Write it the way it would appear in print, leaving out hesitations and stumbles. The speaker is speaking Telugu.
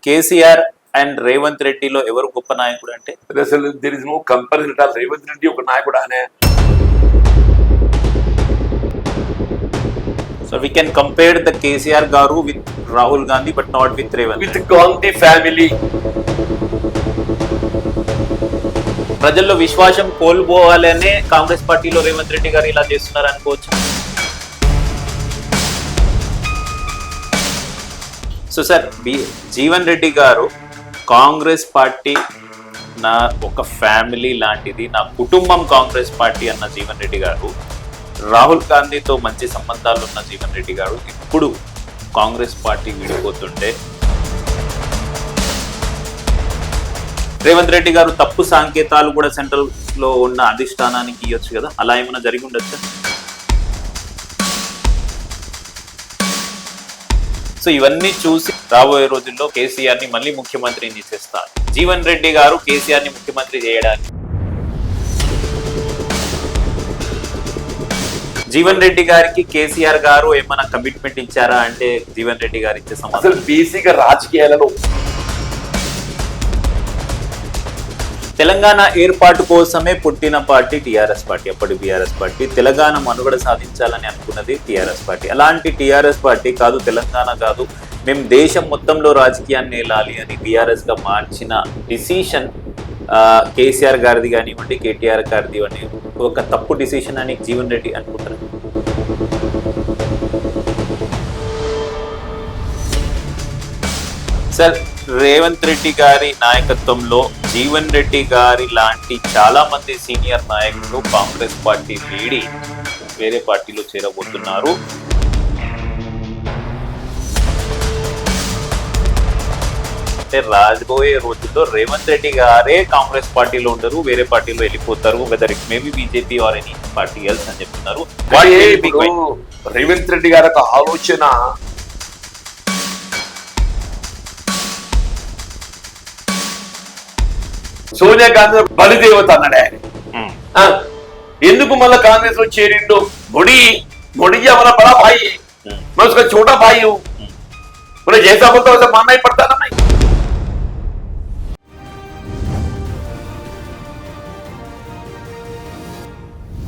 కేసీఆర్ అండ్ రేవంత్ రెడ్డిలో ఎవరు గొప్ప నాయకుడు అంటే? అసలు there is no comparison. Revanth Reddy ఒక నాయకుడు అనే. So we can compare the KCR garu with Rahul Gandhi but not with Revanth. With Gandhi family. ప్రజల్లో విశ్వాసం కోల్పోవాలనే కాంగ్రెస్ పార్టీలో రేవంత్ రెడ్డి గారు ఇలా చేస్తున్నారు అనుకోవచ్చు. సో సార్, జీవన్ రెడ్డి గారు కాంగ్రెస్ పార్టీ నా ఒక ఫ్యామిలీ లాంటిది, నా కుటుంబం కాంగ్రెస్ పార్టీ అన్న జీవన్ రెడ్డి గారు, రాహుల్ గాంధీతో మంచి సంబంధాలు ఉన్న జీవన్ రెడ్డి గారు ఇప్పుడు కాంగ్రెస్ పార్టీ విడిపోతుంటే రేవంత్ రెడ్డి గారు తప్పు సంకేతాలు కూడా సెంట్రల్ లో ఉన్న అధిష్టానానికి ఇవ్వచ్చు కదా, అలా ఏమైనా జరిగి ఉండొచ్చా? సో ఇవన్నీ చూసి రాబోయే రోజుల్లో కేసీఆర్ ని మళ్ళీ ముఖ్యమంత్రిని చేస్తారు. జీవన్ రెడ్డి గారు కేసీఆర్ ని ముఖ్యమంత్రి చేయడానికి జీవన్ రెడ్డి గారికి కేసీఆర్ గారు ఏమైనా కమిట్మెంట్ ఇచ్చారా అంటే జీవన్ రెడ్డి గారు ఇచ్చే సమాధానం అసలు బేసిక్గా రాజకీయాలలో తెలంగాణ ఏర్పాటు కోసమే పుట్టిన పార్టీ టీఆర్ఎస్ పార్టీ, అప్పటి బీఆర్ఎస్ పార్టీ. తెలంగాణ మనుగడ సాధించాలని అనుకున్నది టీఆర్ఎస్ పార్టీ. అలాంటి టీఆర్ఎస్ పార్టీ కాదు, తెలంగాణ కాదు, మేము దేశం మొత్తంలో రాజకీయాన్ని వెళ్ళాలి అని టీఆర్ఎస్ గా మార్చిన డిసిషన్ కేసీఆర్ గారిది కానివ్వండి, కేటీఆర్ గారిది అని ఒక తప్పు డిసిషన్ అని జీవన్ రెడ్డి అనుకుంటారు. సార్, రేవంత్ రెడ్డి గారి నాయకత్వంలో జీవన్ రెడ్డి గారి లాంటి చాలా మంది సీనియర్ నాయకులు కాంగ్రెస్ పార్టీ వీడి వేరే పార్టీలో చేరబోతున్నారు. అంటే రాబోయే రోజుల్లో రేవంత్ రెడ్డి గారే కాంగ్రెస్ పార్టీలో ఉండరు, వేరే పార్టీలో వెళ్ళిపోతారు. Whether it maybe BJP or any party else అని చెప్తున్నారు. రేవంత్ రెడ్డి గారి ఆలోచన సోనియా గాంధీ బలిదేవత అన్నాడే. ఎందుకు మళ్ళా కాంగ్రెస్ లో చేరిండు? బొడి हमारा बड़ा भाई है, मैं उसका छोटा भाई हूँ. जैसा बोलता वैसा मानना ही पड़ता ना.